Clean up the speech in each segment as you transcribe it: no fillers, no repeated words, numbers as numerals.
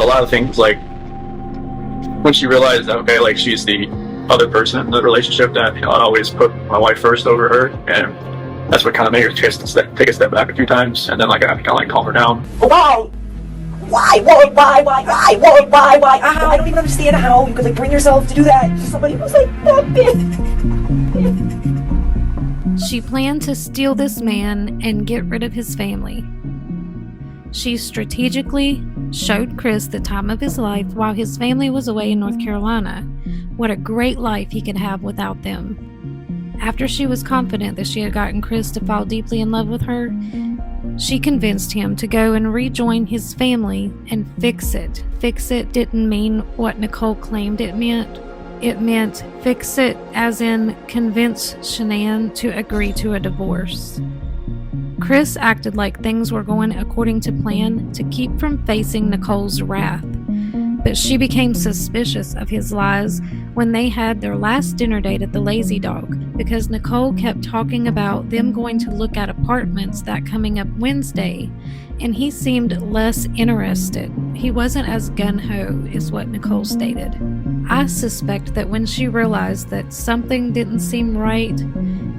a lot of things, like when she realized that, okay, like she's the other person in the relationship, that, I always put my wife first over her, and that's what kind of made her take a step back a few times, and then like I had to kind of like calm her down. Why? I don't even understand how you could like bring yourself to do that to somebody who's like that big. She planned to steal this man and get rid of his family. She strategically showed Chris the time of his life while his family was away in North Carolina. What a great life he could have without them. After she was confident that she had gotten Chris to fall deeply in love with her, she convinced him to go and rejoin his family and fix it. Fix it didn't mean what Nichol claimed it meant. It meant fix it as in convince Shanann to agree to a divorce. Chris acted like things were going according to plan to keep from facing Nichole's wrath, but she became suspicious of his lies when they had their last dinner date at the Lazy Dog, because Nichol kept talking about them going to look at apartments that coming up Wednesday, and he seemed less interested. He wasn't as gung-ho, is what Nichol stated. I suspect that when she realized that something didn't seem right,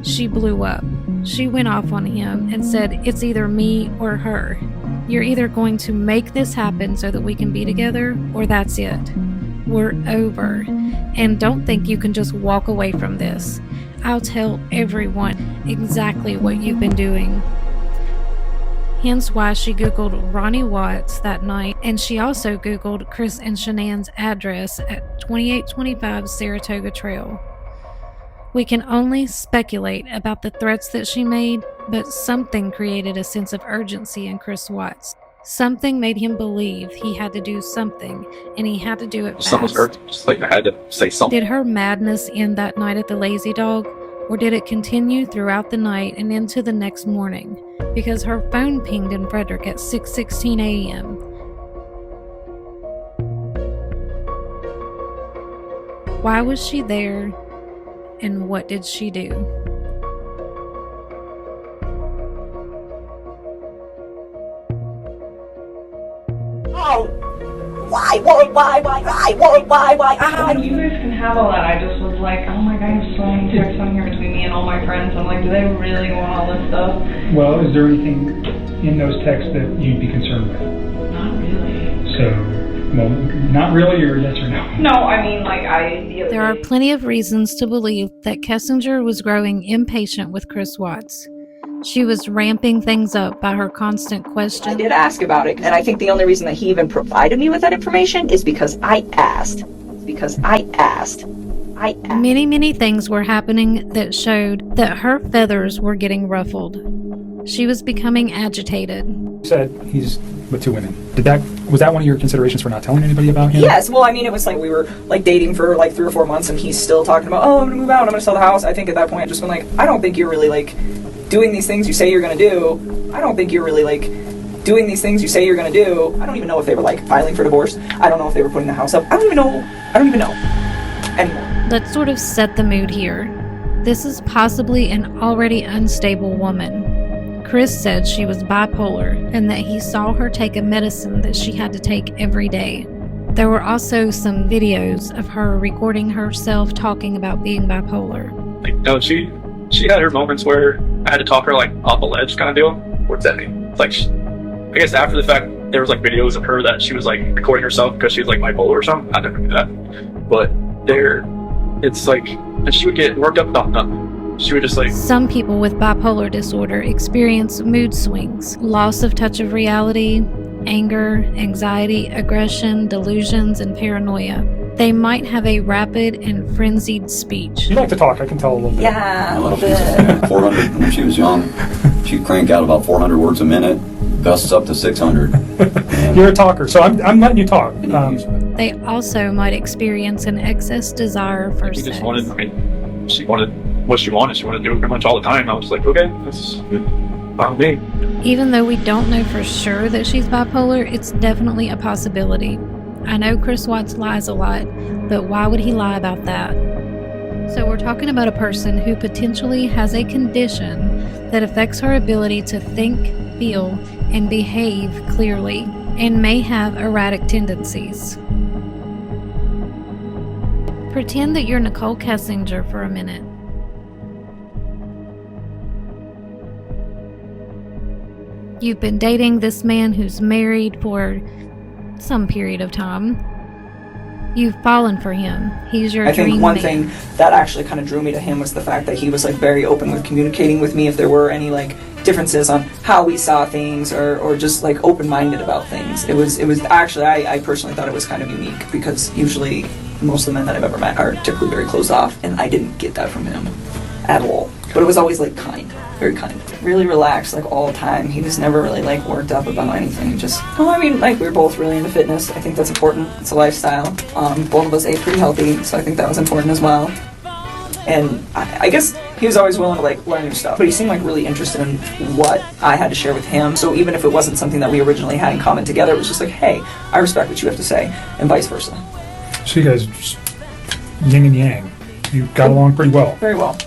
she blew up. She went off on him and said, "It's either me or her. You're either going to make this happen so that we can be together, or that's it. We're over. And don't think you can just walk away from this. I'll tell everyone exactly what you've been doing." Hence why she Googled Ronnie Watts that night, and she also Googled Chris and Shanann's address at 2825 Saratoga Trail. We can only speculate about the threats that she made, but something created a sense of urgency in Chris Watts. Something made him believe he had to do something, and he had to do it fast. Something was urgent, just like I had to say something. Did her madness end that night at the Lazy Dog, or did it continue throughout the night and into the next morning? Because her phone pinged in Frederick at 6:16 a.m. Why was she there, and what did she do? Oh, why? You guys can have all that. I just was like, oh my god, I have so many texts on here between me and all my friends. I'm like, do they really want all this stuff? Well, is there anything in those texts that you'd be concerned with? Not really. So, well, not really, or yes or no? No, I mean, like, There are plenty of reasons to believe that Kessinger was growing impatient with Chris Watts. She was ramping things up by her constant questions. I did ask about it, and I think the only reason that he even provided me with that information is because I asked. Many things were happening that showed that her feathers were getting ruffled. She was becoming agitated. You said he's with two women. Was that one of your considerations for not telling anybody about him? Yes, well, I mean, it was like we were like dating for like 3 or 4 months, and he's still talking about, oh, I'm gonna move out, I'm gonna sell the house. I think at that point I've just been like, I don't think you're really like doing these things you say you're gonna do. I don't think you're really like doing these things you say you're gonna do. I don't even know if they were like filing for divorce. I don't know if they were putting the house up. I don't even know anymore. Let's sort of set the mood here. This is possibly an already unstable woman. Chris said she was bipolar and that he saw her take a medicine that she had to take every day. There were also some videos of her recording herself talking about being bipolar. Like, no, she had her moments where I had to talk her like off a ledge kind of deal. What's that mean? It's like, I guess after the fact, there was like videos of her that she was like recording herself because she was like bipolar or something. I never knew that. But it's like, and she would get worked up about nothing. She would just like... Some people with bipolar disorder experience mood swings, loss of touch of reality, anger, anxiety, aggression, delusions, and paranoia. They might have a rapid and frenzied speech. You like to talk, I can tell a little bit. Yeah, a little bit. 400 when she was young. She'd crank out about 400 words a minute, gusts up to 600. You're a talker, so I'm letting you talk. They also might experience an excess desire for sex. She wanted what she wanted. She wanted to do it pretty much all the time. I was like, okay, that's fine with me. Even though we don't know for sure that she's bipolar, it's definitely a possibility. I know Chris Watts lies a lot, but why would he lie about that? So we're talking about a person who potentially has a condition that affects her ability to think, feel, and behave clearly. and may have erratic tendencies. Pretend that you're Nichol Kessinger for a minute. You've been dating this man who's married for some period of time. You've fallen for him. He's your dream I think one man. thing that actually kind of drew me to him was the fact that he was like very open with communicating with me if there were any like differences on how we saw things or just like open-minded about things. It was actually, I personally thought it was kind of unique because usually most of the men that I've ever met are typically very closed off, and I didn't get that from him at all. But it was always like kind, very kind. Really relaxed like all the time. He was never really like worked up about anything. Just, well, I mean, like we were both really into fitness. I think that's important. It's a lifestyle. Both of us ate pretty healthy, so I think that was important as well. And I guess he was always willing to like learn new stuff, but he seemed like really interested in what I had to share with him. So even if it wasn't something that we originally had in common together, it was just like, hey, I respect what you have to say, and vice versa. So you guys just yin and yang. You got along pretty well. Very well.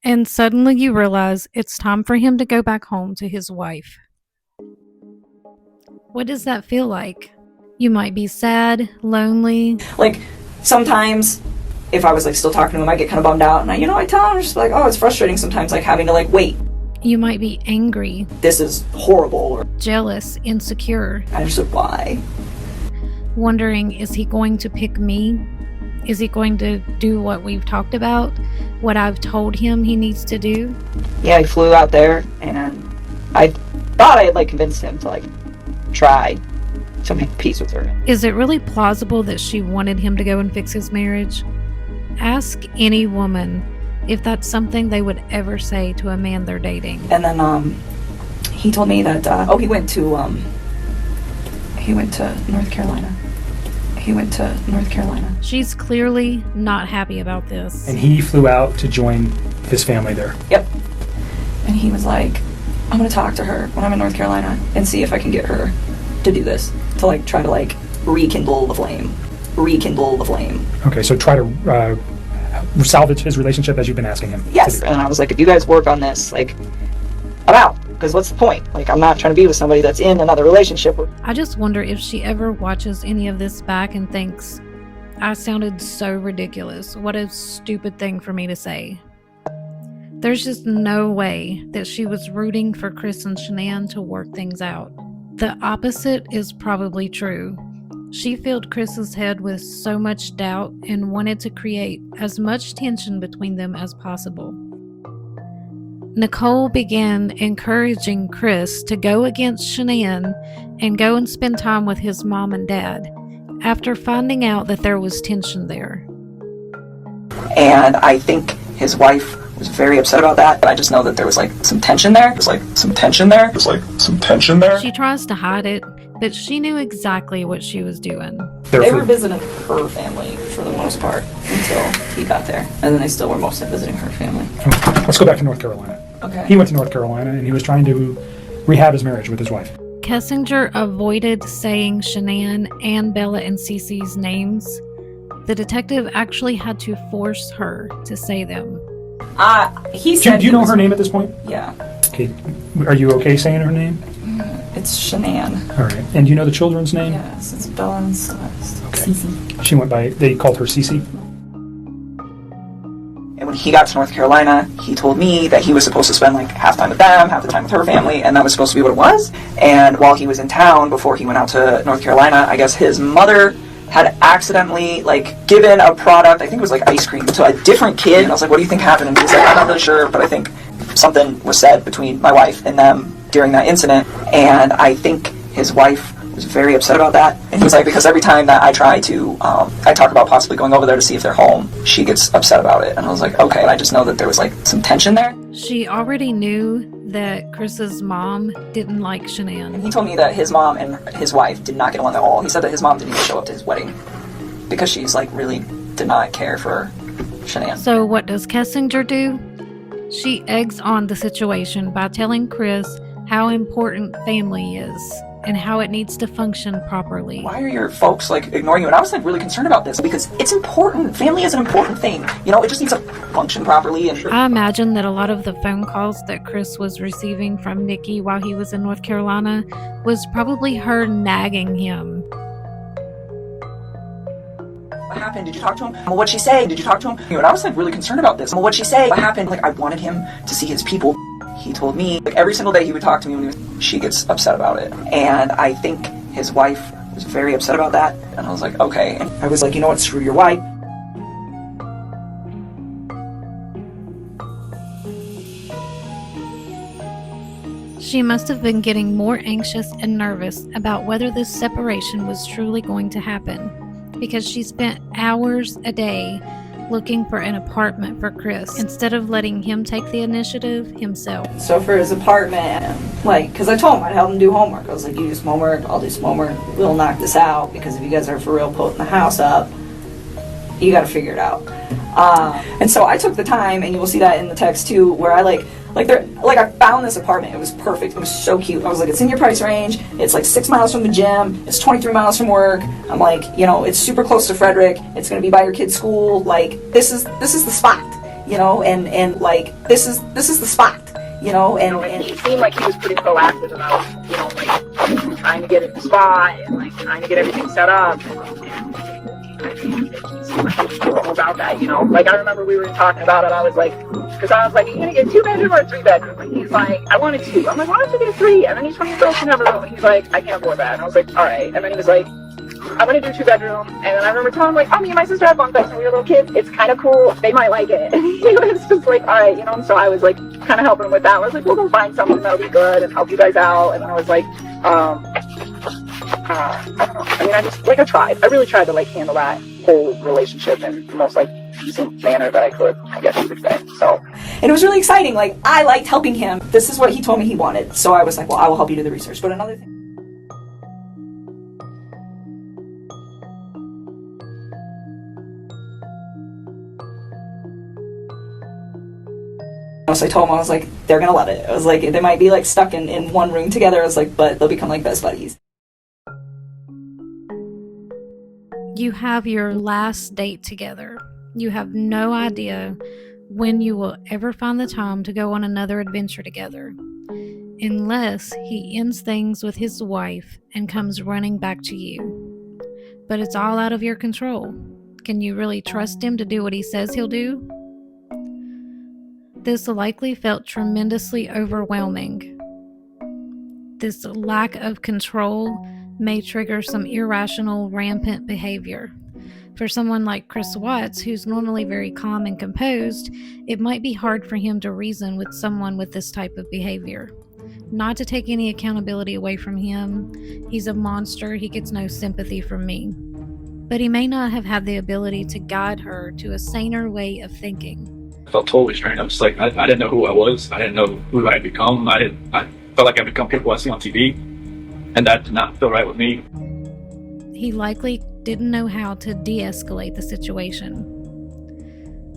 And suddenly you realize it's time for him to go back home to his wife. What does that feel like? You might be sad, lonely. Like sometimes if I was like still talking to him, I get kind of bummed out, and I tell him just like, oh, it's frustrating sometimes, like having to like wait. You might be angry, This is horrible, or jealous, insecure, I just said, why? wondering, is he going to pick me? Is he going to do what we've talked about? What I've told him he needs to do? Yeah, he flew out there, and I thought I had like convinced him to like try to make peace with her. Is it really plausible that she wanted him to go and fix his marriage? Ask any woman if that's something they would ever say to a man they're dating. And then he told me that he went to North Carolina. He went to North Carolina. She's clearly not happy about this. And he flew out to join his family there. Yep. And he was like, I'm gonna talk to her when I'm in North Carolina and see if I can get her to do this, to like try to like rekindle the flame. Okay, so try to salvage his relationship as you've been asking him. Yes. And I was like, if you guys work on this, like, I'm out. Because what's the point? Like, I'm not trying to be with somebody that's in another relationship. I just wonder if she ever watches any of this back and thinks, I sounded so ridiculous. What a stupid thing for me to say. There's just no way that she was rooting for Chris and Shanann to work things out. The opposite is probably true. She filled Chris's head with so much doubt and wanted to create as much tension between them as possible. Nichol began encouraging Chris to go against Shanann and go and spend time with his mom and dad after finding out that there was tension there. And I think his wife was very upset about that. I just know that there was like some tension there. She tries to hide it, but she knew exactly what she was doing. They were visiting her family for the most part until he got there. And then they still were mostly visiting her family. Okay, let's go back to North Carolina. Okay. He went to North Carolina and he was trying to rehab his marriage with his wife. Kessinger avoided saying Shanann and Bella and CeCe's names. The detective actually had to force her to say them. He said. Do you know her name at this point? Yeah. Okay. Are you okay saying her name? It's Shanann. All right. And do you know the children's name? Yes, it's Bella and Celeste. Okay. CeCe. She went by, they called her CeCe. And when he got to North Carolina, he told me that he was supposed to spend like half the time with them, half the time with her family, and that was supposed to be what it was. And while he was in town, before he went out to North Carolina, I guess his mother had accidentally like given a product, I think it was like ice cream, to a different kid. And I was like, what do you think happened? And he's like, I'm not really sure, but I think something was said between my wife and them during that incident. And I think his wife was very upset about that. And he was like, because every time that I try to, I talk about possibly going over there to see if they're home, she gets upset about it. And I was like, okay. And I just know that there was like some tension there. She already knew that Chris's mom didn't like Shanann. He told me that his mom and his wife did not get along at all. He said that his mom didn't even show up to his wedding because she's like really did not care for Shanann. So what does Kessinger do? She eggs on the situation by telling Chris how important family is and how it needs to function properly. Why are your folks like ignoring you? And I was like really concerned about this because it's important. Family is an important thing. You know, it just needs to function properly. And I imagine that a lot of the phone calls that Chris was receiving from Nikki while he was in North Carolina was probably her nagging him. What happened? Did you talk to him? Well, what'd she say? Did you talk to him? And I was like really concerned about this. Well, what'd she say? What happened? Like I wanted him to see his people. He told me like every single day he would talk to me when she gets upset about it. And I think his wife was very upset about that. And I was like, okay. And I was like, you know what? Screw your wife. She must have been getting more anxious and nervous about whether this separation was truly going to happen, because she spent hours a day looking for an apartment for Chris instead of letting him take the initiative himself. So for his apartment, like, because I told him I'd help him do homework. I was like, you do some homework, I'll do some homework. We'll knock this out, because if you guys are for real putting the house up, you got to figure it out. And so I took the time, and you will see that in the text too, where I I found this apartment. It was perfect. It was so cute. I was like, it's in your price range. It's like 6 miles from the gym. It's 23 miles from work. I'm like, you know, it's super close to Frederick. It's going to be by your kid's school. Like, this is the spot, you know, and like, this is the spot, you know, and he seemed like he was pretty proactive about, you know, like, trying to get it the spot and like trying to get everything set up. About that, you know, like I remember we were talking about it. I was like, because I was like, are you gonna get a 2-bedroom or a 3-bedroom? And he's like, I wanted 2. I'm like, why don't you get a 3? And then he's from the girls can have a room. And he's like, I can't afford that. And I was like, all right. And then he was like, I'm gonna do 2-bedroom. And then I remember telling him like, oh, me and my sister had bunk beds when we were little kids. It's kind of cool. They might like it. And he was just like, all right, you know. And so I was like, kind of helping him with that. I was like, we'll go find someone that'll be good and help you guys out. And then I was like, I don't know. I mean, I tried. I really tried to like handle that whole relationship in the most like decent manner that I could, I guess you could say. So, and it was really exciting. Like, I liked helping him. This is what he told me he wanted. So I was like, well, I will help you do the research. But another thing. So I told him, I was like, they're gonna love it. I was like, they might be like stuck in one room together. I was like, but they'll become like best buddies. You have your last date together. You have no idea when you will ever find the time to go on another adventure together, unless he ends things with his wife and comes running back to you. But it's all out of your control. Can you really trust him to do what he says he'll do? This likely felt tremendously overwhelming. This lack of control may trigger some irrational, rampant behavior. For someone like Chris Watts, who's normally very calm and composed, it might be hard for him to reason with someone with this type of behavior. Not to take any accountability away from him, he's a monster, he gets no sympathy from me. But he may not have had the ability to guide her to a saner way of thinking. I felt totally strange. I was like, I didn't know who I was. I didn't know who I had become. I felt like I'd become people I see on TV. And that did not feel right with me. He likely didn't know how to de-escalate the situation.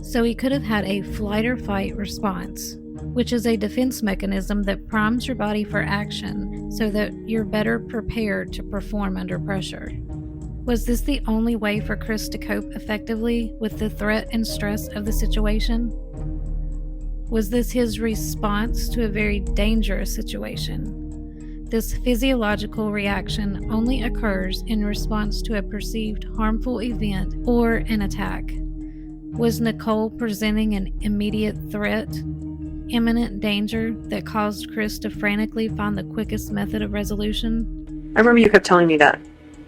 So he could have had a flight or fight response, which is a defense mechanism that primes your body for action so that you're better prepared to perform under pressure. Was this the only way for Chris to cope effectively with the threat and stress of the situation? Was this his response to a very dangerous situation? This physiological reaction only occurs in response to a perceived harmful event or an attack. Was Nichol presenting an immediate threat, imminent danger that caused Chris to frantically find the quickest method of resolution? I remember you kept telling me that.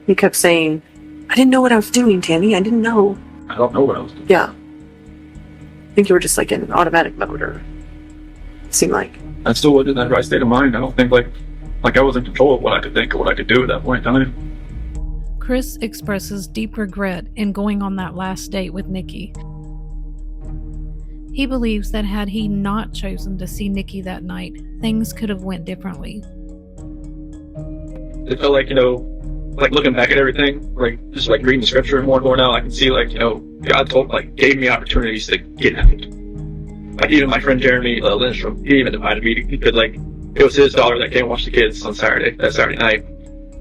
You kept saying, I didn't know what I was doing, Tammy. I didn't know. I don't know what I was doing. Yeah. I think you were just like in automatic mode, or it seemed like. I still wasn't in that right state of mind. I don't think like I was in control of what I could think or what I could do at that point in time. Chris expresses deep regret in going on that last date with Nikki. He believes that had he not chosen to see Nikki that night, things could have went differently. It felt like, like looking back at everything, like just like reading the scripture more and more now, I can see like, God gave me opportunities to get out. Like even my friend Jeremy Lindstrom, he even invited me. He could it was his daughter that came watch the kids on that Saturday night.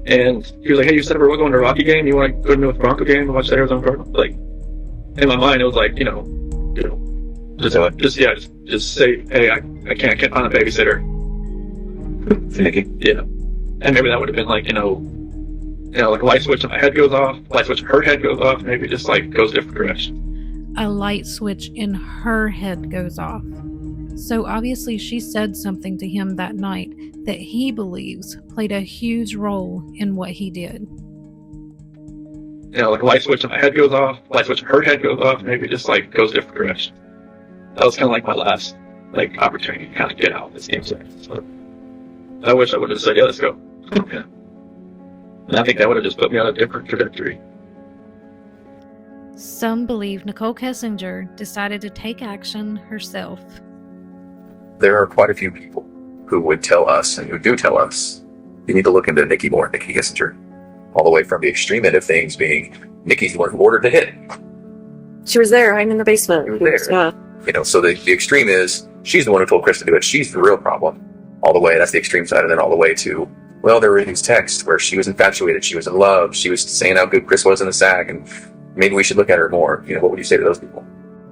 And he was like, "Hey, you said we're going to a Rocky game. You want to go to a Bronco game and watch the Arizona Cardinals?" Like, in my mind, it was like, just say, "Hey, I can't find a babysitter." Nicky. Yeah, and maybe that would have been like, like a light switch in my head goes off, light switch in her head goes off, maybe just like goes a different direction. A light switch in her head goes off. So obviously she said something to him that night that he believes played a huge role in what he did. Like a light switch in my head goes off, light switch in her head goes off, maybe just like goes a different direction. That was kind of like my last opportunity to kind of get out of this game. So I wish I would have said, "Yeah, let's go." Yeah. And I think that would have just put me on a different trajectory. Some believe Nichol Kessinger decided to take action herself. There are quite a few people who would tell us, and who do tell us, you need to look into Nicky more, Nicky Kessinger. All the way from the extreme end of things being, Nicky's the one who ordered the hit. She was there, hiding in the basement. She was there. So the extreme is, she's the one who told Chris to do it. She's the real problem. All the way, that's the extreme side, and then all the way to, well, there were these texts where she was infatuated, she was in love, she was saying how good Chris was in the sack, and maybe we should look at her more. What would you say to those people?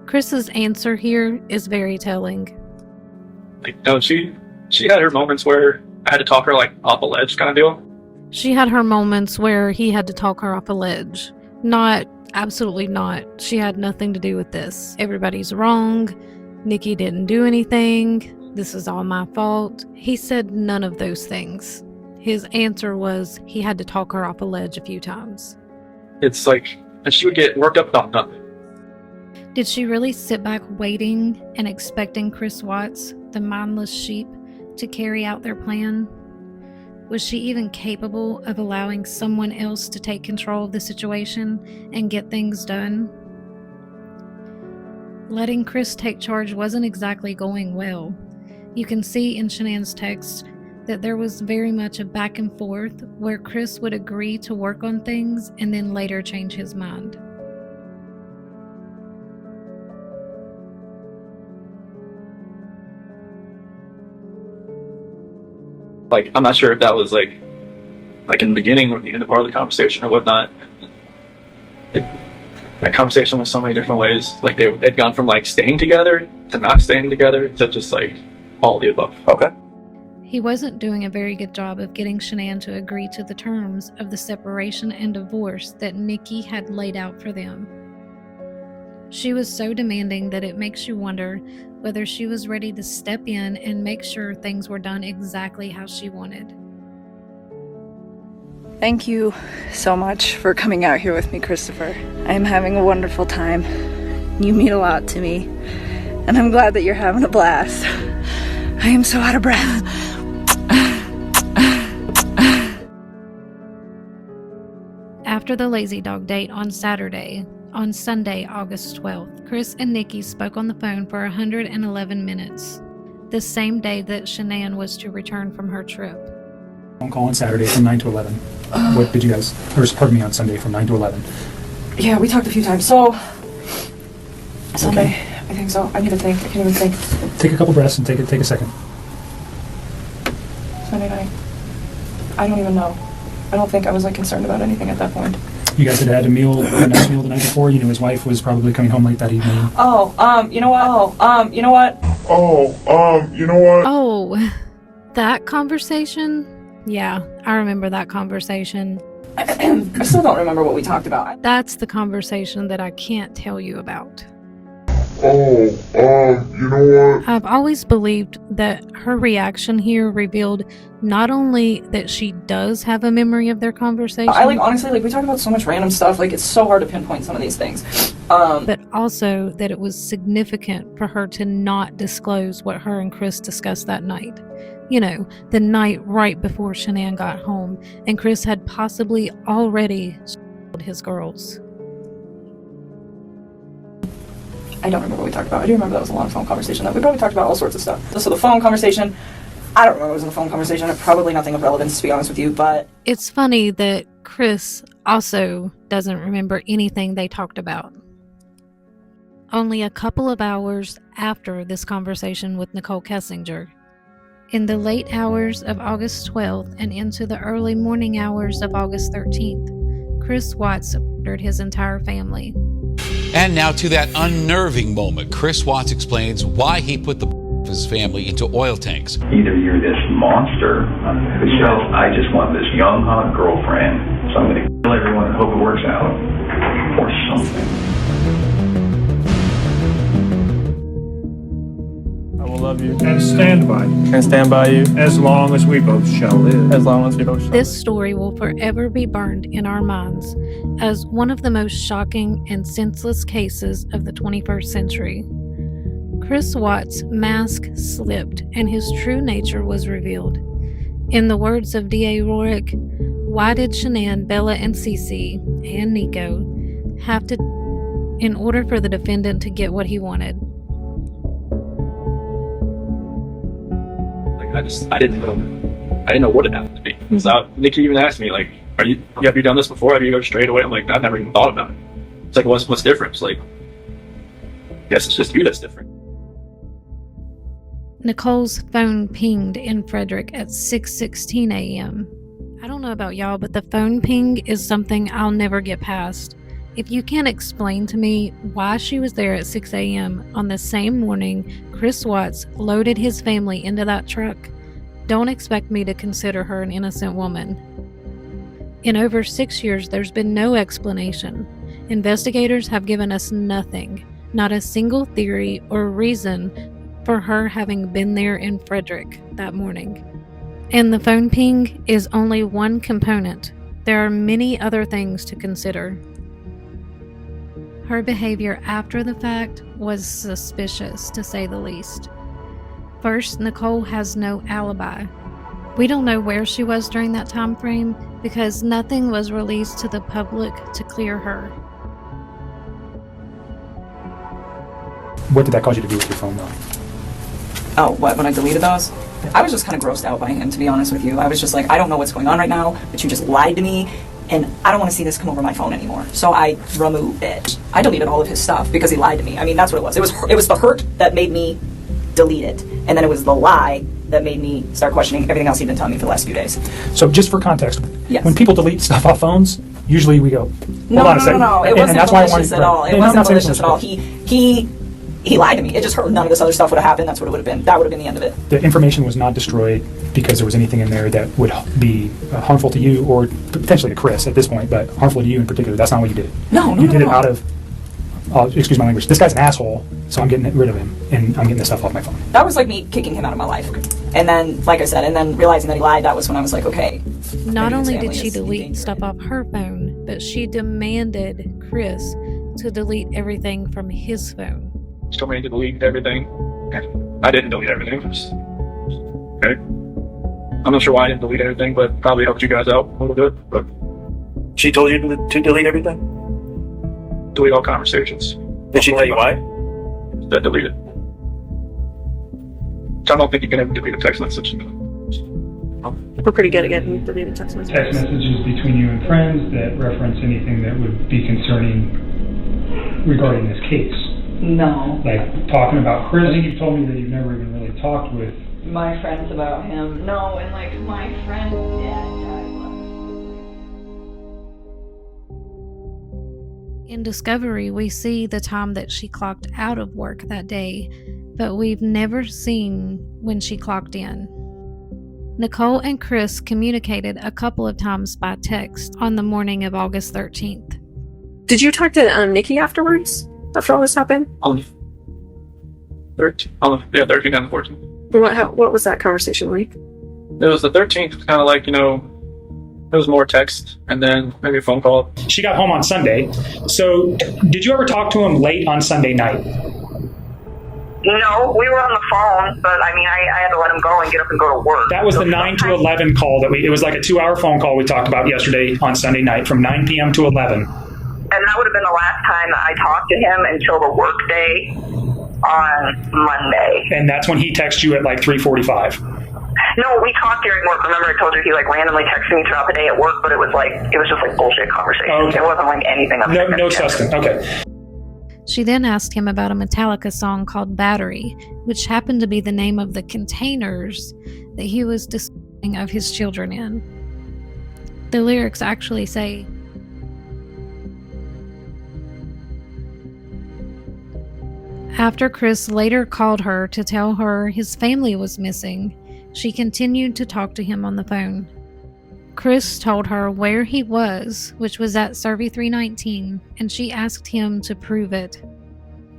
Chris's answer here is very telling. She had her moments where I had to talk her off a ledge kind of deal. She had her moments where he had to talk her off a ledge. Absolutely not. She had nothing to do with this. Everybody's wrong. Nicky didn't do anything. This is all my fault. He said none of those things. His answer was he had to talk her off a ledge a few times. It's like, and she would get worked up about nothing. Did she really sit back waiting and expecting Chris Watts, the mindless sheep, to carry out their plan? Was she even capable of allowing someone else to take control of the situation and get things done? Letting Chris take charge wasn't exactly going well. You can see in Shanann's text that there was very much a back and forth where Chris would agree to work on things and then later change his mind. I'm not sure if that was in the beginning or the end of part of the conversation or whatnot. That conversation was so many different ways. They'd gone from staying together to not staying together to just all of the above. Okay. He wasn't doing a very good job of getting Shanann to agree to the terms of the separation and divorce that Nicky had laid out for them. She was so demanding that it makes you wonder whether she was ready to step in and make sure things were done exactly how she wanted. Thank you so much for coming out here with me, Christopher. I am having a wonderful time. You mean a lot to me, and I'm glad that you're having a blast. I am so out of breath. After the Lazy Dog date on Saturday, on Sunday, August 12th, Chris and Nicky spoke on the phone for 111 minutes, the same day that Shanann was to return from her trip. Phone call on Saturday from 9 to 11. What did you guys, or pardon me, on Sunday from 9 to 11? Yeah, we talked a few times. So, Sunday, Okay. I think so. I need to think. I can't even think. Take a couple breaths and take a second. Sunday night. I don't even know. I don't think I was concerned about anything at that point. You guys had a meal, a nice meal the night before. His wife was probably coming home late that evening. You know what? Oh, that conversation? Yeah, I remember that conversation. I still don't remember what we talked about. That's the conversation that I can't tell you about. You know what? I've always believed that her reaction here revealed not only that she does have a memory of their conversation, honestly, we talk about so much random stuff, it's so hard to pinpoint some of these things. But also that it was significant for her to not disclose what her and Chris discussed that night. The night right before Shanann got home, and Chris had possibly already his girls. I don't remember what we talked about. I do remember that was a long phone conversation. We probably talked about all sorts of stuff. So the phone conversation, I don't remember what was in the phone conversation. Probably nothing of relevance, to be honest with you, but... It's funny that Chris also doesn't remember anything they talked about. Only a couple of hours after this conversation with Nichol Kessinger, In the late hours of August 12th and into the early morning hours of August 13th, Chris Watts murdered his entire family. And now to that unnerving moment. Chris Watts explains why he put the of his family into oil tanks. Either you're this monster who says, I just want this young, hot girlfriend, so I'm going to kill everyone and hope it works out, or something. I will love you. And stand by you. And stand by you. As long as we both shall live. As long as we both shall live. This story will forever be burned in our minds as one of the most shocking and senseless cases of the 21st century. Chris Watts' mask slipped and his true nature was revealed. In the words of DA Rorick, why did Shanann, Bella, and CeCe, and Nico have to in order for the defendant to get what he wanted? I didn't know what it happened to be. So Nikki even asked me, like, have you done this before? Have you go straight away? I'm like, I've never even thought about it. It's like, what's different? It's like, I guess it's just you that's different. Nicole's phone pinged in Frederick at 6:16 a.m. I don't know about y'all, but the phone ping is something I'll never get past. If you can't explain to me why she was there at 6 a.m. on the same morning Chris Watts loaded his family into that truck, don't expect me to consider her an innocent woman. In over 6 years, there's been no explanation. Investigators have given us nothing, not a single theory or reason for her having been there in Frederick that morning. And the phone ping is only one component. There are many other things to consider. Her behavior after the fact was suspicious, to say the least. First, Nichol has no alibi. We don't know where she was during that time frame because nothing was released to the public to clear her. What did that cause you to do with your phone, though? Oh, what, when I deleted those? I was just kind of grossed out by him, to be honest with you. I was just like, I don't know what's going on right now, but you just lied to me, and I don't want to see this come over my phone anymore. So I removed it. I deleted all of his stuff because he lied to me. I mean, that's what it was. It was the hurt that made me delete it, and then it was the lie that made me start questioning everything else he'd been telling me for the last few days. So just for context, yes. When people delete stuff off phones, usually we go, no, it wasn't malicious at all. It wasn't malicious at all. He lied to me. It just hurt. None of this other stuff would have happened. That's what it would have been. That would have been the end of it. The information was not destroyed because there was anything in there that would be harmful to you or potentially to Chris at this point, but harmful to you in particular. That's not what you did. No. You did it out of, excuse my language, this guy's an asshole, so I'm getting rid of him, and I'm getting this stuff off my phone. That was like me kicking him out of my life. And then, like I said, and then realizing that he lied, that was when I was like, okay. Not only did she delete stuff off her phone, but she demanded Chris to delete everything from his phone. She told me to delete everything. I didn't delete everything. Okay. I'm not sure why I didn't delete everything, but probably helped you guys out a little bit. But she told you to delete everything? Delete all conversations. Did she tell you why? That deleted. I don't think you can ever delete a text message. We're pretty good at getting deleted text messages. Text messages between you and friends that reference anything that would be concerning regarding this case. No. Like talking about Chris. I think you've told me that you've never even really talked with my friends about him. No, and like my friend's dad died. In Discovery, we see the time that she clocked out of work that day, but we've never seen when she clocked in. Nichol and Chris communicated a couple of times by text on the morning of August 13th. Did you talk to Nikki afterwards? After all this happened? On the 13th and the 14th. What was that conversation like? It was the 13th, kind of like, it was more text and then maybe a phone call. She got home on Sunday. So did you ever talk to him late on Sunday night? No, we were on the phone, but I mean, I had to let him go and get up and go to work. That was the 9 to 11 call it was like a 2-hour phone call we talked about yesterday on Sunday night from 9 p.m. to 11. And that would have been the last time that I talked to him until the work day on Monday. And that's when he texted you at like 3:45. No, we talked during work. Remember I told you he like randomly texted me throughout the day at work, but it was just like bullshit conversation. Okay. It wasn't like anything. No substance. Okay. She then asked him about a Metallica song called Battery, which happened to be the name of the containers that he was disposing of his children in. The lyrics actually say, after Chris later called her to tell her his family was missing, she continued to talk to him on the phone. Chris told her where he was, which was at CeCe 319, and she asked him to prove it.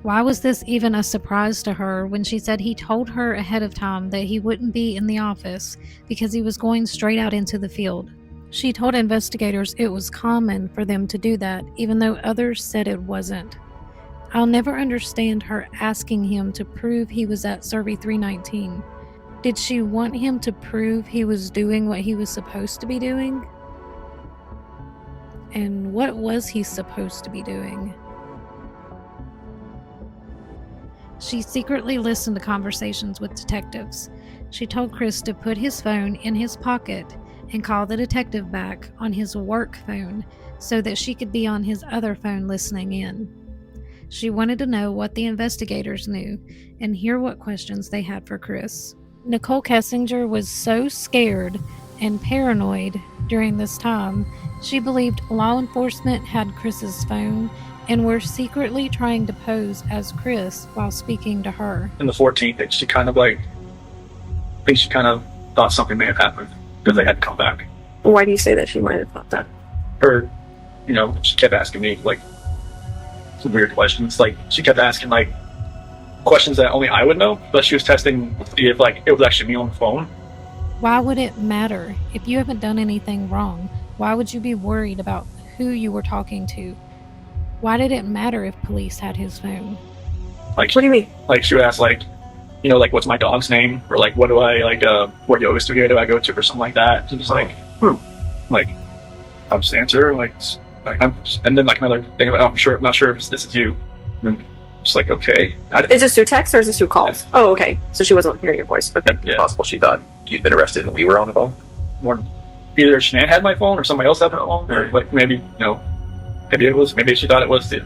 Why was this even a surprise to her when she said he told her ahead of time that he wouldn't be in the office because he was going straight out into the field? She told investigators it was common for them to do that, even though others said it wasn't. I'll never understand her asking him to prove he was at CeCe 319. Did she want him to prove he was doing what he was supposed to be doing? And what was he supposed to be doing? She secretly listened to conversations with detectives. She told Chris to put his phone in his pocket and call the detective back on his work phone so that she could be on his other phone listening in. She wanted to know what the investigators knew and hear what questions they had for Chris. Nichol Kessinger was so scared and paranoid during this time, she believed law enforcement had Chris's phone and were secretly trying to pose as Chris while speaking to her. In the 14th, she kind of like, I think she kind of thought something may have happened because they had to come back. Why do you say that she might have thought that? Her, you know, she kept asking me like some weird questions. Like she kept asking like questions that only I would know, but she was testing to see if like it was actually me on the phone. Why would it matter? If you haven't done anything wrong, why would you be worried about who you were talking to? Why did it matter if police had his phone? Like, what do you mean? Like she would ask like, you know, like what's my dog's name, or like what do I like, what yoga studio do I go to, or something like that. So just like, like I'll just answer like and then like another thing about, I'm not sure if this is you. And just like, okay. Is this through text or is this through calls? Yeah. Oh, okay. So she wasn't hearing your voice. Okay. Yeah. Possible she thought you'd been arrested and we were on the phone. More, either Shanann had my phone or somebody else had my phone, or like maybe, you know, maybe she thought it was the.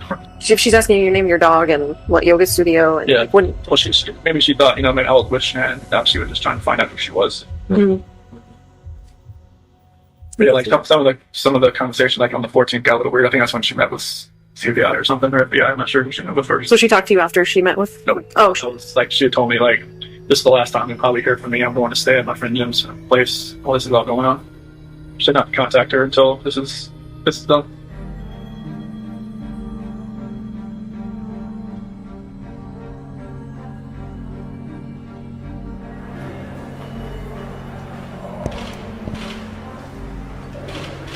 If she's asking you your name, your dog, and what yoga studio, and yeah. like, when. Well, maybe she thought, you know, maybe I was with Shanann. That she was just trying to find out who she was. Mm-hmm. But yeah, like some of the conversation, like on the 14th, got a little weird. I think that's when she met with CeCe or something, or FBI. I'm not sure who she met with first. So she talked to you after she met with? No. Oh, so it's like she had told me like, this is the last time you'll probably hear from me. I'm going to stay at my friend Jim's place. All this is all going on. She said not to contact her until this is done.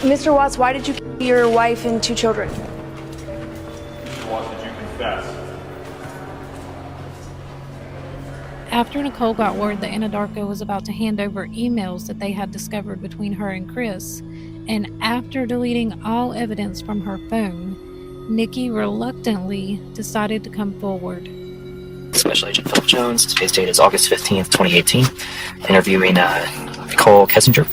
Mr. Watts, why did you kill your wife and 2 children? Mr. Watts, did you confess? After Nichol got word that Anadarko was about to hand over emails that they had discovered between her and Chris, and after deleting all evidence from her phone, Nikki reluctantly decided to come forward. Special Agent Philip Jones. Today's date is August 15th, 2018. Interviewing Nichol Kessinger.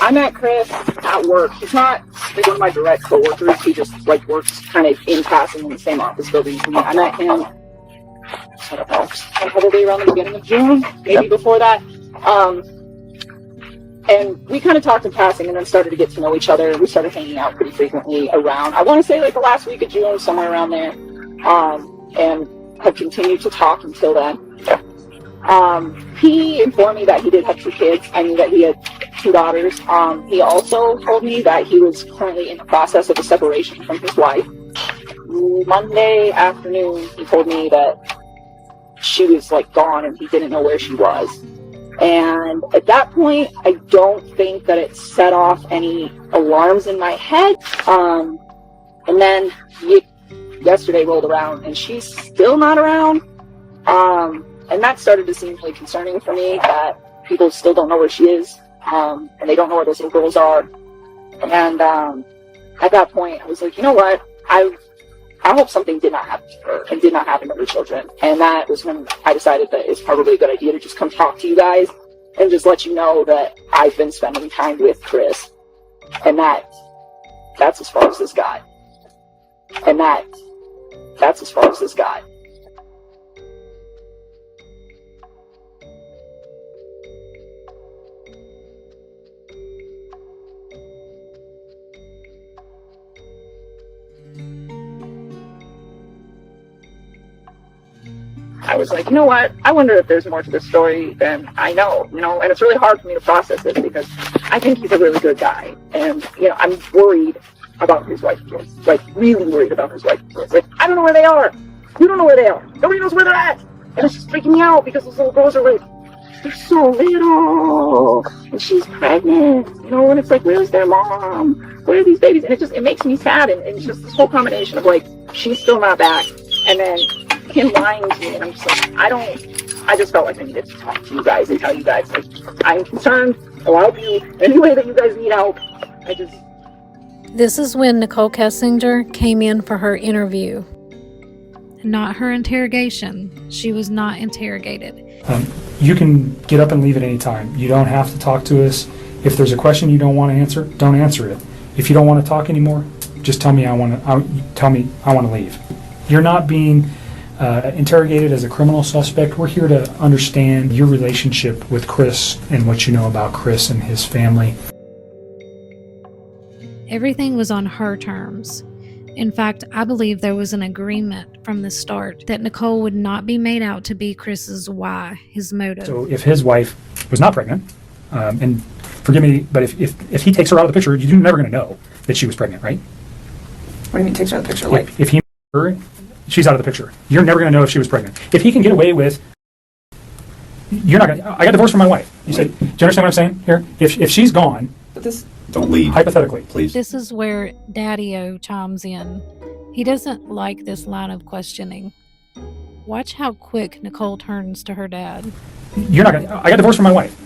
I met Chris at work. He's not like one of my direct coworkers. He just like works kind of in passing in the same office building as me. I met him, I don't know, probably around the beginning of June, maybe before that. And we kind of talked in passing and then started to get to know each other. We started hanging out pretty frequently around, I want to say like the last week of June, somewhere around there. And have continued to talk until then. He informed me that he did have 2 kids. I knew that he had 2 daughters. He also told me that he was currently in the process of a separation from his wife. Monday afternoon, he told me that she was like gone and he didn't know where she was. And at that point, I don't think that it set off any alarms in my head. And then yesterday rolled around and she's still not around. And that started to seem really concerning for me, that people still don't know where she is, and they don't know where those little girls are. And at that point, I was like, you know what? I hope something did not happen to her and did not happen to her children. And that was when I decided that it's probably a good idea to just come talk to you guys and just let you know that I've been spending time with Chris, and that's as far as this got. And that's as far as this got. I was like, you know what? I wonder if there's more to this story than I know, and it's really hard for me to process this because I think he's a really good guy. And, I'm worried about his wife and kids. Like, really worried about his wife and kids. Like, I don't know where they are. You don't know where they are. Nobody knows where they're at. And it's just freaking me out because those little girls are like, they're so little. And she's pregnant, and it's like, where's their mom? Where are these babies? And it makes me sad. And it's just this whole combination of like, she's still not back. And then him lying to me, and I'm just like, I just felt like I needed to talk to you guys and tell you guys, like, I'm concerned, I'll help you any way that you guys need help. This is when Nichol Kessinger came in for her interview. Not her interrogation. She was not interrogated. You can get up and leave at any time. You don't have to talk to us. If there's a question you don't want to answer, don't answer it. If you don't want to talk anymore, just tell me I want to leave. You're not being interrogated as a criminal suspect. We're here to understand your relationship with Chris and what you know about Chris and his family. Everything was on her terms. In fact, I believe there was an agreement from the start that Nichol would not be made out to be Chris's why, his motive. So if his wife was not pregnant, and forgive me, but if he takes her out of the picture, you're never going to know that she was pregnant, right? What do you mean takes her out of the picture? Like, if he her, she's out of the picture. You're never going to know if she was pregnant. If he can get away with, you're not going to, I got divorced from my wife. You say, do you understand what I'm saying here? If she's gone, but this, don't leave. Hypothetically, please. This is where Daddy-O chimes in. He doesn't like this line of questioning. Watch how quick Nichol turns to her dad. You're not going to, I got divorced from my wife.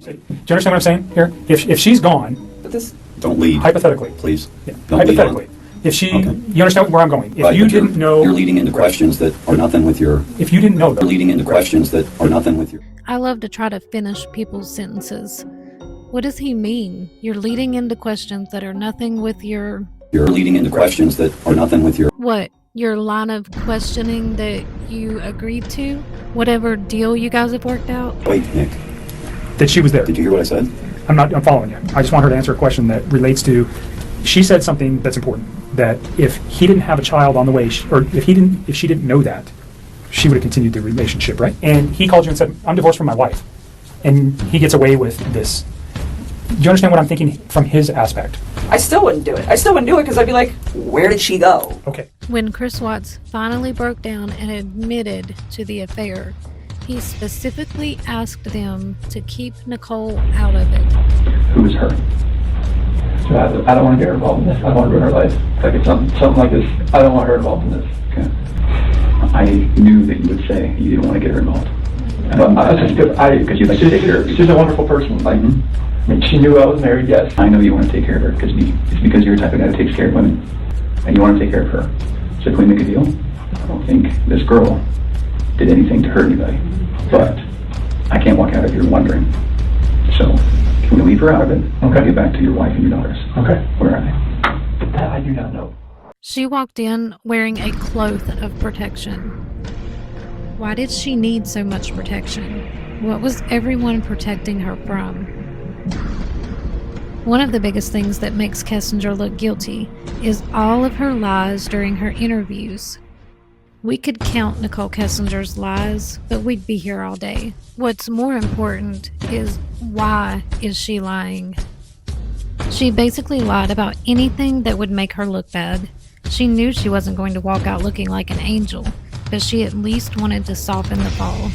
Do you understand what I'm saying here? If she's gone, but this, don't leave. Hypothetically, please. Yeah. Don't hypothetically, if she, okay. You understand where I'm going. If you didn't know, you're leading into questions that are nothing with your. If you didn't know, you're leading into questions that are nothing with your. I love to try to finish people's sentences. What does he mean? You're leading into questions that are nothing with your. You're leading into questions that are nothing with your. What? Your line of questioning that you agreed to? Whatever deal you guys have worked out? Wait, Nick. That she was there. Did you hear what I said? I'm following you. I just want her to answer a question that relates to, she said something that's important, that if he didn't have a child on the way, or if she didn't know that, she would have continued the relationship, right? And he called you and said, I'm divorced from my wife. And he gets away with this. Do you understand what I'm thinking from his aspect? I still wouldn't do it. I still wouldn't do it because I'd be like, where did she go? Okay. When Chris Watts finally broke down and admitted to the affair, he specifically asked them to keep Nichol out of it. Who's her? So I don't want to get her involved in this. I don't want to ruin her life. Like it's something like this. I don't want her involved in this. Okay. I knew that you would say you didn't want to get her involved. Because you like to take care of her. She's a wonderful person. Like, I mean, she knew I was married, yes. I know you want to take care of her because it's because you're the type of guy that takes care of women. And you want to take care of her. So can we make a deal? I don't think this girl did anything to hurt anybody. But I can't walk out of here wondering. So can we leave her out of it? Okay. Get back to your wife and your daughters. Okay. Where are they? That I do not know. She walked in wearing a cloth of protection. Why did she need so much protection? What was everyone protecting her from? One of the biggest things that makes Kessinger look guilty is all of her lies during her interviews. We could count Nichol Kessinger's lies, but we'd be here all day. What's more important is, why is she lying? She basically lied about anything that would make her look bad. She knew she wasn't going to walk out looking like an angel, but she at least wanted to soften the fall.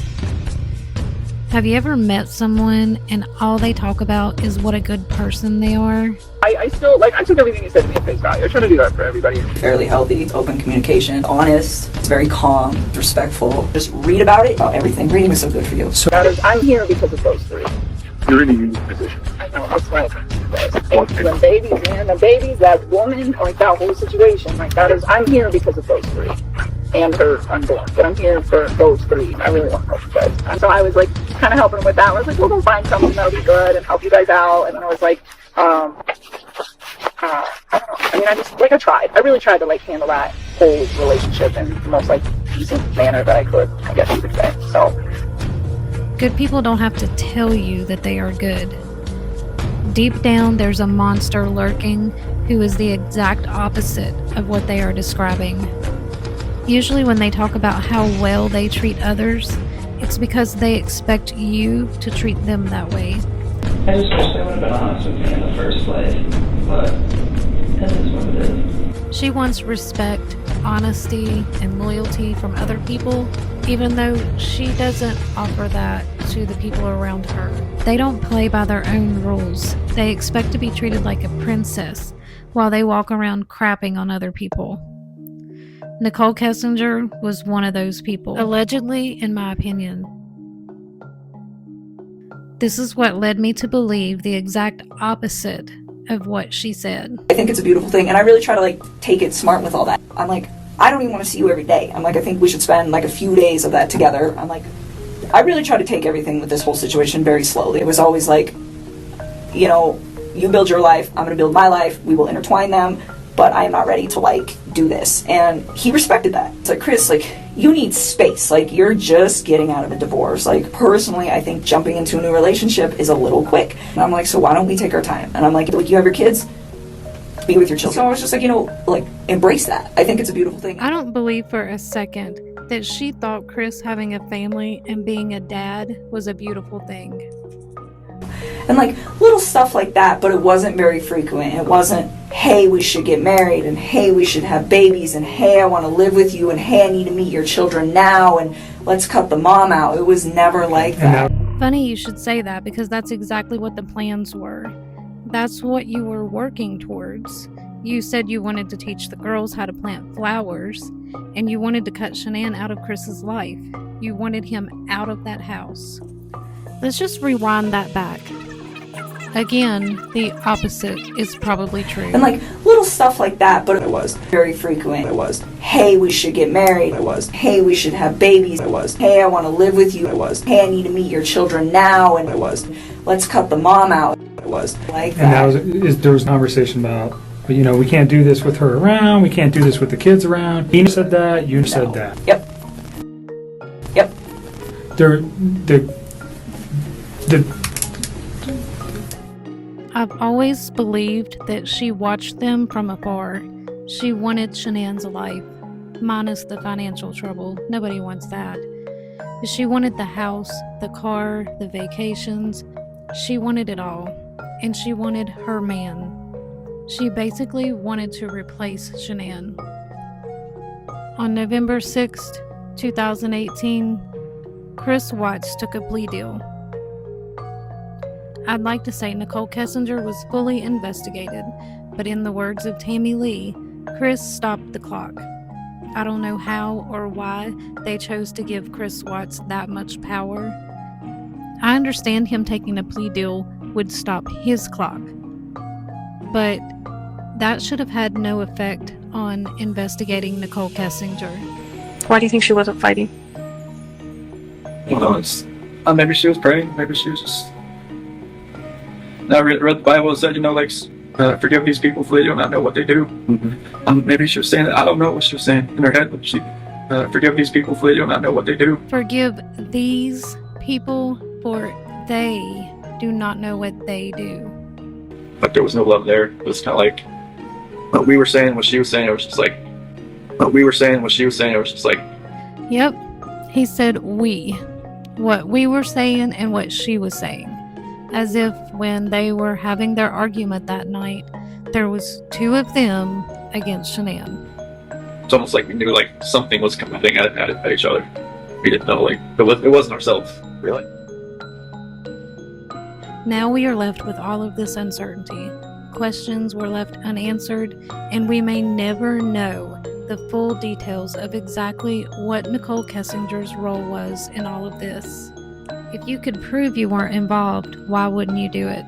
Have you ever met someone and all they talk about is what a good person they are? I still, I took everything you said to me at face value. I try to do that for everybody. Fairly healthy, open communication, honest, it's very calm, respectful. Just read about it, about everything. Reading is so good for you. So I'm here because of those three. You're in a unique position. I know, that's right. When babies, man, the babies, that woman, like that whole situation, I'm here because of those three. And her unborn. But I'm here for those three. I really want to help you guys. And so I was kind of helping with that. I was like, we'll go find something that'll be good and help you guys out. And then I was like, I don't know. I mean, I really tried to like handle that whole relationship in the most like decent manner that I could, I guess you could say. So Good people don't have to tell you that they are good. Deep down, there's a monster lurking who is the exact opposite of what they are describing. Usually when they talk about how well they treat others, it's because they expect you to treat them that way. I just wish they would have been honest with me in the first place, but it is what it is. She wants respect, honesty, and loyalty from other people, even though she doesn't offer that to the people around her. They don't play by their own rules. They expect to be treated like a princess while they walk around crapping on other people. Nichol Kessinger was one of those people, allegedly, in my opinion. This is what led me to believe the exact opposite of what she said. I think it's a beautiful thing, and I really try to like take it smart with all that. I'm like, I don't even want to see you every day. I'm like, I think we should spend like a few days of that together. I'm like, I really try to take everything with this whole situation very slowly. It was always like, you know, you build your life, I'm gonna build my life, we will intertwine them, but I am not ready to like do this. And he respected that. It's like, Chris, like, you need space. Like, you're just getting out of a divorce. Like, personally, I think jumping into a new relationship is a little quick. And I'm like, so why don't we take our time? And I'm like, you have your kids, be with your children. So I was just like, you know, like, embrace that. I think it's a beautiful thing. I don't believe for a second that she thought Chris having a family and being a dad was a beautiful thing. And like little stuff like that, but it wasn't very frequent. It wasn't, hey, we should get married, and hey, we should have babies, and hey, I want to live with you, and hey, I need to meet your children now, and let's cut the mom out. It was never like that. Funny you should say that, because that's exactly what the plans were. That's what you were working towards. You said you wanted to teach the girls how to plant flowers, and you wanted to cut Shanann out of Chris's life. You wanted him out of that house. Let's just rewind that back. Again, the opposite is probably true. And like little stuff like that, but it was very frequent. It was, hey, we should get married. It was, hey, we should have babies. It was, hey, I want to live with you. It was, hey, I need to meet your children now. And it was, let's cut the mom out. It was like that. And there was conversation about, you know, we can't do this with her around. We can't do this with the kids around. He said that. You said that. Yep. I've always believed that she watched them from afar. She wanted Shanann's life, minus the financial trouble. Nobody wants that. But she wanted the house, the car, the vacations. She wanted it all. And she wanted her man. She basically wanted to replace Shanann. On November 6th, 2018, Chris Watts took a plea deal. I'd like to say Nichol Kessinger was fully investigated, but in the words of Tammy Lee, Chris stopped the clock. I don't know how or why they chose to give Chris Watts that much power. I understand him taking a plea deal would stop his clock, but that should have had no effect on investigating Nichol Kessinger. Why do you think she wasn't fighting? Well, maybe she was praying. Maybe she was just. I read the Bible and said, you know, like, forgive these people for they do not know what they do. Maybe she was saying that. I don't know what she was saying in her head, but she, forgive these people for they do not know what they do. Forgive these people for they do not know what they do. But there was no love there. It was kind of like, what we were saying, what she was saying, it was just like, what we were saying, what she was saying, it was just like. Yep, he said we. What we were saying and what she was saying. As if when they were having their argument that night, there was two of them against Shanann. It's almost like we knew like something was coming at each other. We didn't know, like, it wasn't ourselves, really. Now we are left with all of this uncertainty. Questions were left unanswered, and we may never know the full details of exactly what Nichol Kessinger's role was in all of this. If you could prove you weren't involved, why wouldn't you do it?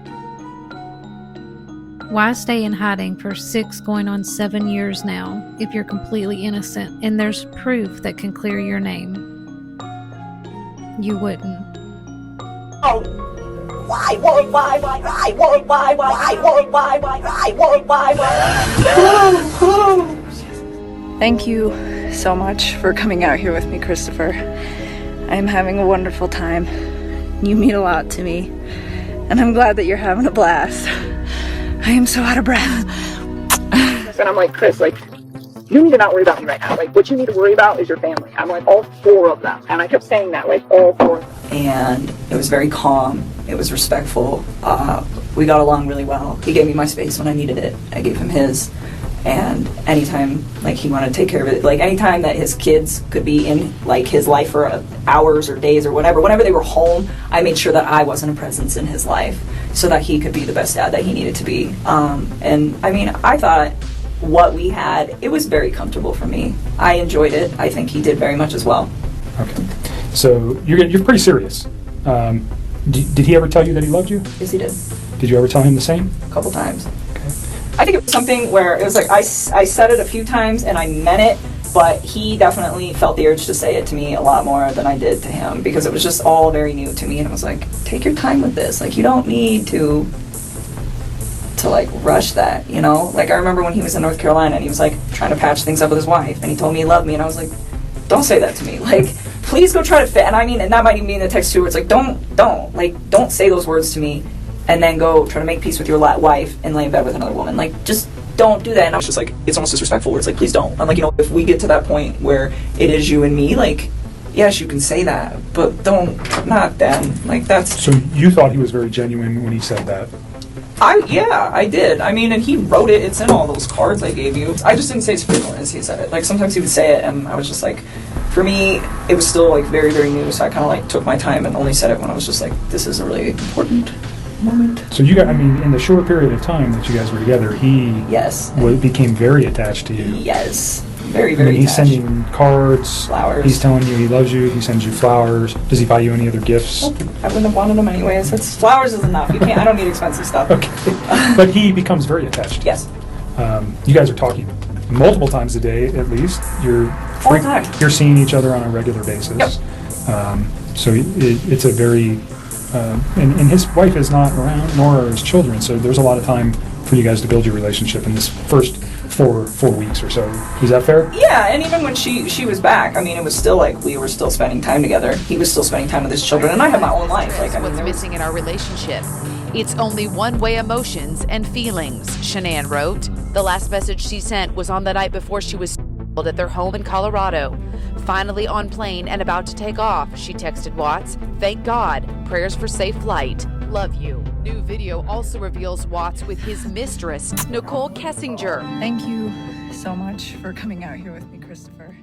Why stay in hiding for 6 going on 7 years now if you're completely innocent and there's proof that can clear your name? You wouldn't. Oh, Thank you so much for coming out here with me, Christopher. I am having a wonderful time. You mean a lot to me, and I'm glad that you're having a blast. I am so out of breath. And I'm like, Chris, like, you need to not worry about me right now. Like, what you need to worry about is your family. I'm like, all four of them. And I kept saying that, like, all four of them. And it was very calm. It was respectful. We got along really well. He gave me my space when I needed it. I gave him his. And anytime, like, he wanted to take care of it, like, anytime that his kids could be in, like, his life for hours or days or whatever, whenever they were home, I made sure that I wasn't a presence in his life so that he could be the best dad that he needed to be. And, I mean, I thought what we had, it was very comfortable for me. I enjoyed it. I think he did very much as well. Okay. So you're pretty serious. Did he ever tell you that he loved you? Yes, he did. Did you ever tell him the same? A couple times. Okay. I think it was something where it was like I said it a few times and I meant it, but he definitely felt the urge to say it to me a lot more than I did to him because it was just all very new to me, and I was like, take your time with this. Like, you don't need to like rush that, you know? Like, I remember when he was in North Carolina and he was like trying to patch things up with his wife and he told me he loved me, and I was like, don't say that to me. Like, please go try to fit. And I mean, and that might even be in the text too, where it's like, don't say those words to me and then go try to make peace with your wife and lay in bed with another woman. Like, just don't do that. And I was just like, it's almost disrespectful where it's like, please don't. I'm like, you know, if we get to that point where it is you and me, like, yes, you can say that, but not then. Like, that's... So you thought he was very genuine when he said that? Yeah, I did. I mean, and he wrote it. It's in all those cards I gave you. I just didn't say it as frequently as he said it. Like, sometimes he would say it, and I was just like, for me, it was still, like, very, very new, so I kind of, like, took my time and only said it when I was just like, this is a really important moment. So you got, I mean, in the short period of time that you guys were together, he became very attached to you. Yes. Very, very he's attached. sending cards, flowers. He's telling you he loves you, he sends you flowers. Does he buy you any other gifts? Nope. I wouldn't have wanted them anyways. Flowers is enough. You can't. I don't need expensive stuff. Okay. But he becomes very attached. Yes. You guys are talking multiple times a day, at least. All the time. You're seeing each other on a regular basis. Yep. So it's a very... and his wife is not around, nor are his children, so there's a lot of time for you guys to build your relationship in this first four weeks or so. Is that fair? Yeah, and even when she was back, I mean, it was still like we were still spending time together. He was still spending time with his children, and I have my own life. Like, I mean, what's missing in our relationship? It's only one-way emotions and feelings, Shanann wrote. The last message she sent was on the night before she was at their home in Colorado. Finally on plane and about to take off, she texted Watts, "Thank God, prayers for safe flight. Love you." New video also reveals Watts with his mistress, Nichol Kessinger. Thank you so much for coming out here with me, Christopher.